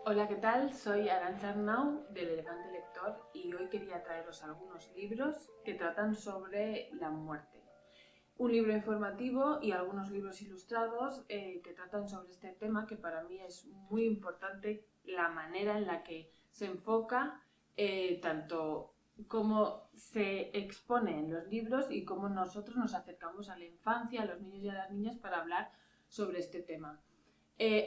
Hola, ¿qué tal? Soy Arantxa Arnau del Elefante Lector y hoy quería traeros algunos libros que tratan sobre la muerte. Un libro informativo y algunos libros ilustrados que tratan sobre este tema, que para mí es muy importante la manera en la que se enfoca, tanto cómo se expone en los libros y cómo nosotros nos acercamos a la infancia, a los niños y a las niñas para hablar sobre este tema.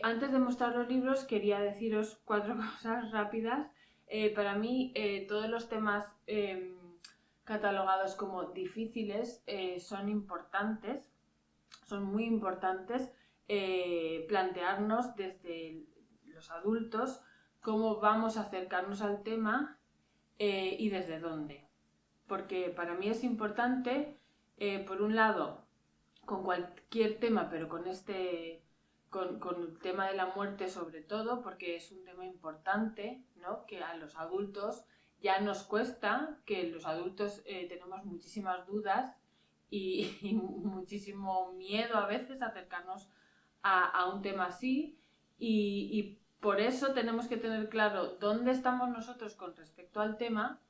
Antes de mostrar los libros, quería deciros cuatro cosas rápidas. Para mí, todos los temas catalogados como difíciles son importantes, son muy importantes plantearnos desde los adultos cómo vamos a acercarnos al tema y desde dónde. Porque para mí es importante, por un lado, con cualquier tema, pero con el tema de la muerte sobre todo, porque es un tema importante, ¿no? Que a los adultos ya nos cuesta, que los adultos tenemos muchísimas dudas y muchísimo miedo a veces a acercarnos a un tema así y por eso tenemos que tener claro dónde estamos nosotros con respecto al tema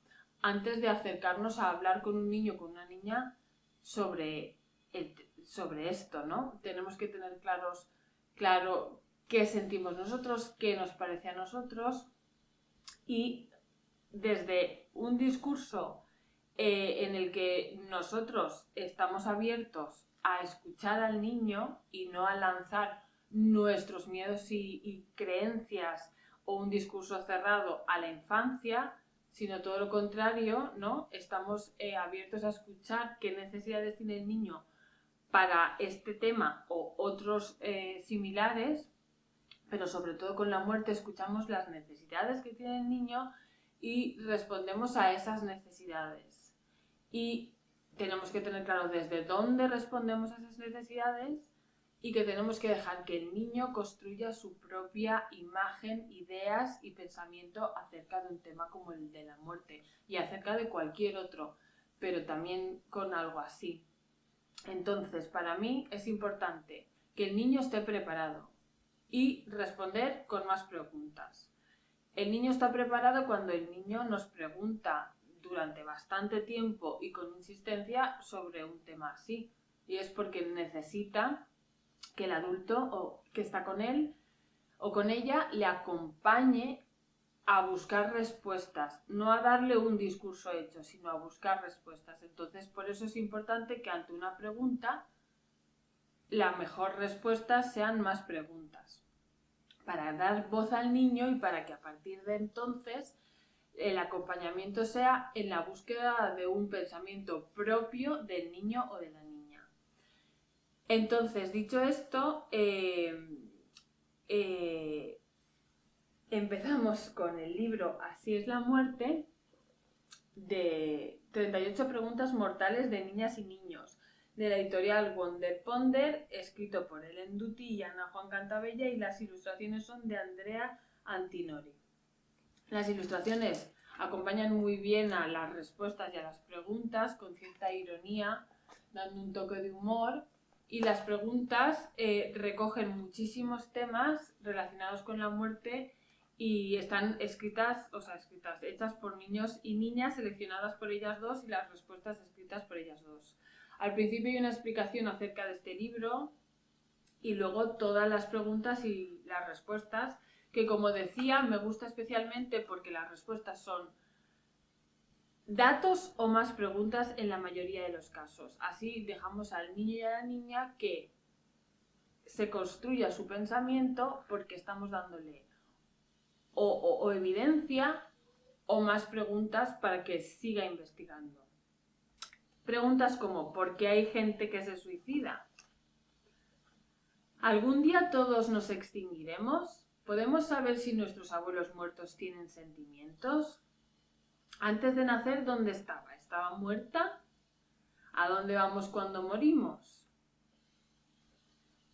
antes de acercarnos a hablar con un niño o con una niña sobre, sobre esto, ¿no? Tenemos que tener claro qué sentimos nosotros, qué nos parece a nosotros y desde un discurso en el que nosotros estamos abiertos a escuchar al niño y no a lanzar nuestros miedos y creencias o un discurso cerrado a la infancia, sino todo lo contrario, ¿no? Estamos abiertos a escuchar qué necesidades tiene el niño para este tema o otros similares, pero sobre todo con la muerte escuchamos las necesidades que tiene el niño y respondemos a esas necesidades. Y tenemos que tener claro desde dónde respondemos a esas necesidades y que tenemos que dejar que el niño construya su propia imagen, ideas y pensamiento acerca de un tema como el de la muerte y acerca de cualquier otro, pero también con algo así. Entonces, para mí es importante que el niño esté preparado y responder con más preguntas. El niño está preparado cuando el niño nos pregunta durante bastante tiempo y con insistencia sobre un tema así. Y es porque necesita que el adulto o que está con él o con ella le acompañe a buscar respuestas, no a darle un discurso hecho, sino a buscar respuestas. Entonces, por eso es importante que ante una pregunta, la mejor respuesta sean más preguntas, para dar voz al niño y para que a partir de entonces el acompañamiento sea en la búsqueda de un pensamiento propio del niño o de la niña. Entonces, dicho esto, empezamos con el libro Así es la muerte, de 38 preguntas mortales de niñas y niños, de la editorial Wonder Ponder, escrito por Ellen Duty y Ana Juan Cantabella, y las ilustraciones son de Andrea Antinori. Las ilustraciones acompañan muy bien a las respuestas y a las preguntas, con cierta ironía, dando un toque de humor, y las preguntas recogen muchísimos temas relacionados con la muerte y están hechas por niños y niñas, seleccionadas por ellas dos y las respuestas escritas por ellas dos. Al principio hay una explicación acerca de este libro y luego todas las preguntas y las respuestas, que como decía me gusta especialmente porque las respuestas son datos o más preguntas en la mayoría de los casos. Así dejamos al niño y a la niña que se construya su pensamiento porque estamos dándole o evidencia o más preguntas para que siga investigando. Preguntas como ¿por qué hay gente que se suicida? ¿Algún día todos nos extinguiremos? ¿Podemos saber si nuestros abuelos muertos tienen sentimientos? Antes de nacer, ¿dónde estaba? ¿Estaba muerta? ¿A dónde vamos cuando morimos?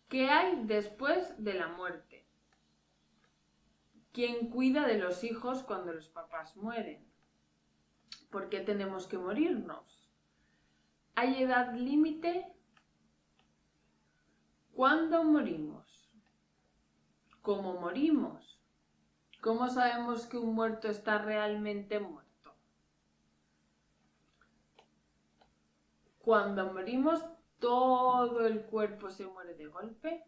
¿Qué hay después de la muerte? ¿Quién cuida de los hijos cuando los papás mueren? ¿Por qué tenemos que morirnos? ¿Hay edad límite? ¿Cuándo morimos? ¿Cómo morimos? ¿Cómo sabemos que un muerto está realmente muerto? Cuando morimos, todo el cuerpo se muere de golpe.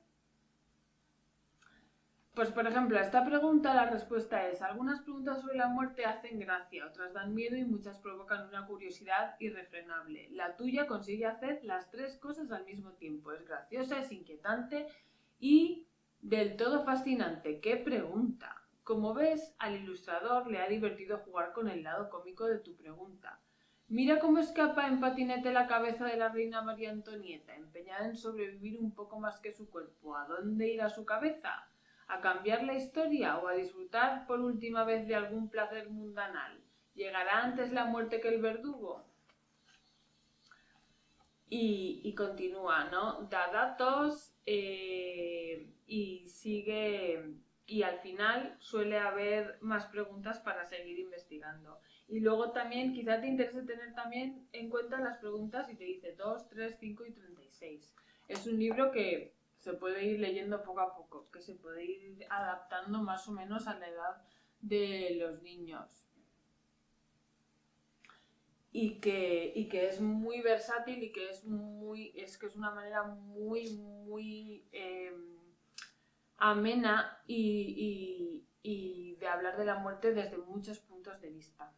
Pues por ejemplo, a esta pregunta la respuesta es: algunas preguntas sobre la muerte hacen gracia, otras dan miedo y muchas provocan una curiosidad irrefrenable. La tuya consigue hacer las tres cosas al mismo tiempo. Es graciosa, es inquietante y del todo fascinante. ¡Qué pregunta! Como ves, al ilustrador le ha divertido jugar con el lado cómico de tu pregunta. Mira cómo escapa en patinete la cabeza de la reina María Antonieta, empeñada en sobrevivir un poco más que su cuerpo. ¿A dónde irá su cabeza? ¿A cambiar la historia o a disfrutar por última vez de algún placer mundanal? ¿Llegará antes la muerte que el verdugo? Y continúa, ¿no? Da datos y sigue, y al final suele haber más preguntas para seguir investigando. Y luego también quizá te interese tener también en cuenta las preguntas y te dice 2, 3, 5 y 36. Es un libro que se puede ir leyendo poco a poco, que se puede ir adaptando más o menos a la edad de los niños. Y que es muy versátil y que es una manera muy amena y de hablar de la muerte desde muchos puntos de vista.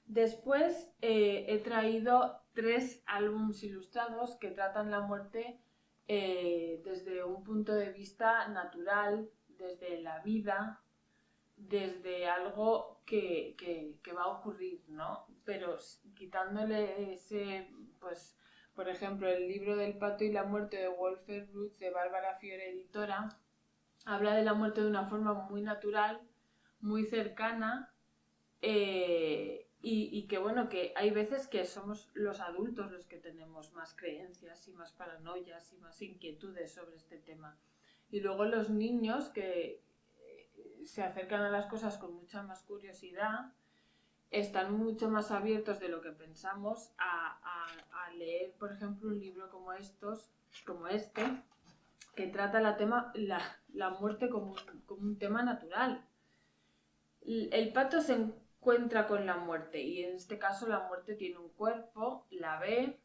Después he traído 3 álbumes ilustrados que tratan la muerte desde un punto de vista natural, desde la vida, desde algo que va a ocurrir, ¿no? Pero quitándole ese, pues, por ejemplo, el libro del pato y la muerte de Wolfer Ruth de Bárbara Fiore Editora habla de la muerte de una forma muy natural, muy cercana, y que bueno, que hay veces que somos los adultos los que tenemos más creencias y más paranoias y más inquietudes sobre este tema. Y luego los niños que se acercan a las cosas con mucha más curiosidad, están mucho más abiertos de lo que pensamos a leer, por ejemplo, un libro como este, que trata la muerte como un tema natural. El pato se encuentra con la muerte y en este caso la muerte tiene un cuerpo, la ve,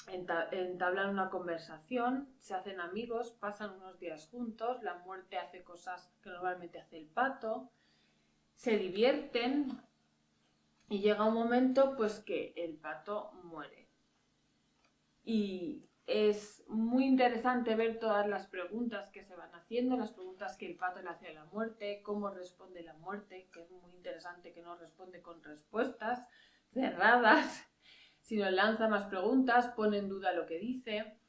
entablan una conversación, se hacen amigos, pasan unos días juntos, la muerte hace cosas que normalmente hace el pato, se divierten y llega un momento pues que el pato muere. Y es muy interesante ver todas las preguntas que se van haciendo, las preguntas que el pato le hace a la muerte, cómo responde la muerte, que es muy interesante que no responde con respuestas cerradas, sino lanza más preguntas, pone en duda lo que dice.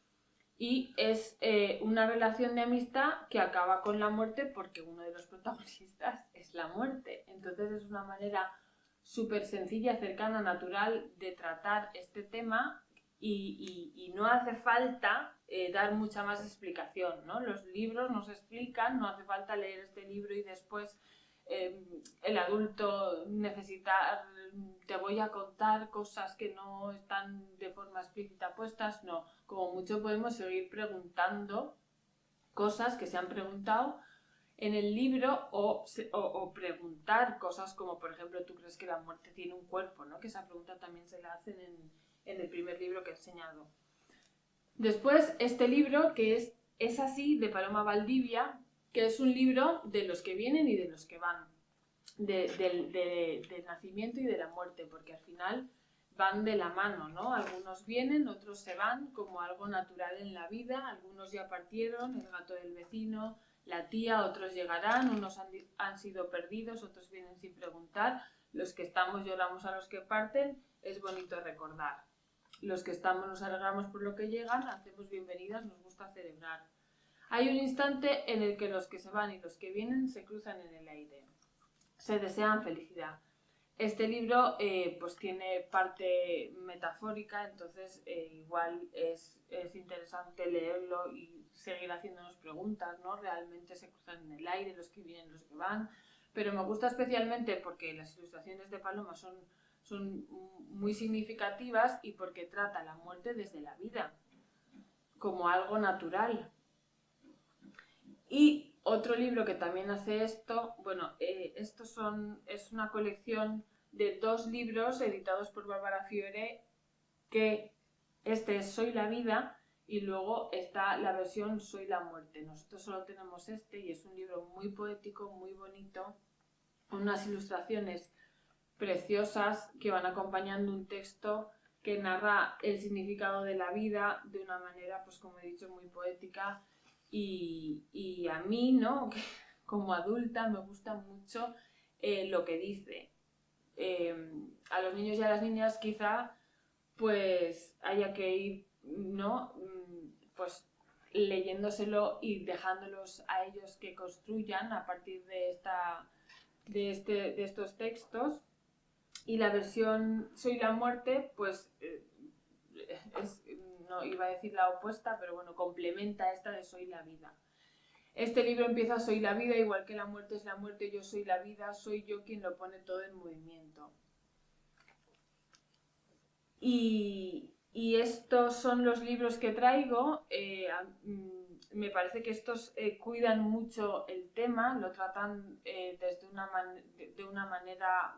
Y es una relación de amistad que acaba con la muerte porque uno de los protagonistas es la muerte. Entonces es una manera súper sencilla, cercana, natural de tratar este tema y no hace falta dar mucha más explicación, ¿no? Los libros nos explican, no hace falta leer este libro y después el adulto necesitar, te voy a contar cosas que no están de forma explícita puestas, no. Como mucho podemos seguir preguntando cosas que se han preguntado en el libro o preguntar cosas como, por ejemplo, ¿tú crees que la muerte tiene un cuerpo? ¿No? Que esa pregunta también se la hacen en el primer libro que he enseñado. Después, este libro que es así, de Paloma Valdivia, que es un libro de los que vienen y de los que van, del nacimiento y de la muerte, porque al final van de la mano, ¿no? Algunos vienen, otros se van, como algo natural en la vida, algunos ya partieron, el gato del vecino, la tía, otros llegarán, unos han sido perdidos, otros vienen sin preguntar, los que estamos lloramos a los que parten, es bonito recordar. Los que estamos nos alegramos por lo que llegan, hacemos bienvenidas, nos gusta celebrar. Hay un instante en el que los que se van y los que vienen se cruzan en el aire. Se desean felicidad. Este libro pues tiene parte metafórica, entonces igual es interesante leerlo y seguir haciéndonos preguntas, ¿no? Realmente se cruzan en el aire los que vienen, los que van. Pero me gusta especialmente porque las ilustraciones de Paloma son muy significativas y porque trata la muerte desde la vida, como algo natural. Y otro libro que también hace esto, bueno, es una colección de 2 libros editados por Bárbara Fiore, que este es Soy la vida y luego está la versión Soy la muerte. Nosotros solo tenemos este y es un libro muy poético, muy bonito, con unas ilustraciones preciosas que van acompañando un texto que narra el significado de la vida de una manera, pues como he dicho, muy poética. Y a mí, ¿no? Como adulta me gusta mucho lo que dice. A los niños y a las niñas quizá pues haya que ir, ¿no? Pues leyéndoselo y dejándolos a ellos que construyan a partir de estos textos. Y la versión Soy la muerte, pues es, no iba a decir la opuesta, pero bueno, complementa esta de Soy la vida. Este libro empieza Soy la vida, igual que la muerte es la muerte, yo soy la vida, soy yo quien lo pone todo en movimiento. Y estos son los libros que traigo. Me parece que estos cuidan mucho el tema, lo tratan de una manera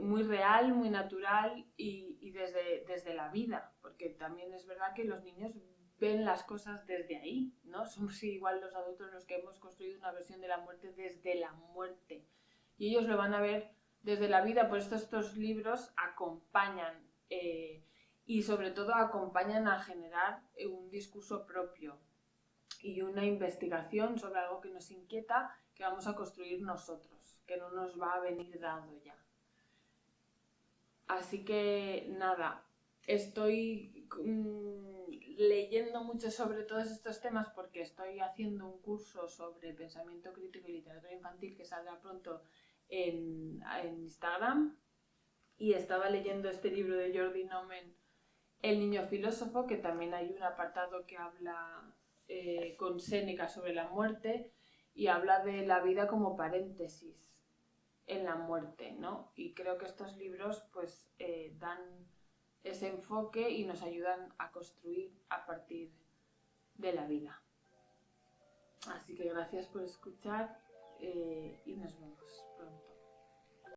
muy real, muy natural y desde la vida, porque también es verdad que los niños ven las cosas desde ahí, ¿no? Somos igual los adultos los que hemos construido una versión de la muerte desde la muerte y ellos lo van a ver desde la vida. Por eso estos libros acompañan y sobre todo acompañan a generar un discurso propio y una investigación sobre algo que nos inquieta, que vamos a construir nosotros, que no nos va a venir dado ya. Así que nada, estoy leyendo mucho sobre todos estos temas porque estoy haciendo un curso sobre pensamiento crítico y literatura infantil que saldrá pronto en Instagram, y estaba leyendo este libro de Jordi Nomen, El niño filósofo, que también hay un apartado que habla con Séneca sobre la muerte y habla de la vida como paréntesis en la muerte, ¿no? Y creo que estos libros pues dan ese enfoque y nos ayudan a construir a partir de la vida. Así que gracias por escuchar y nos vemos pronto.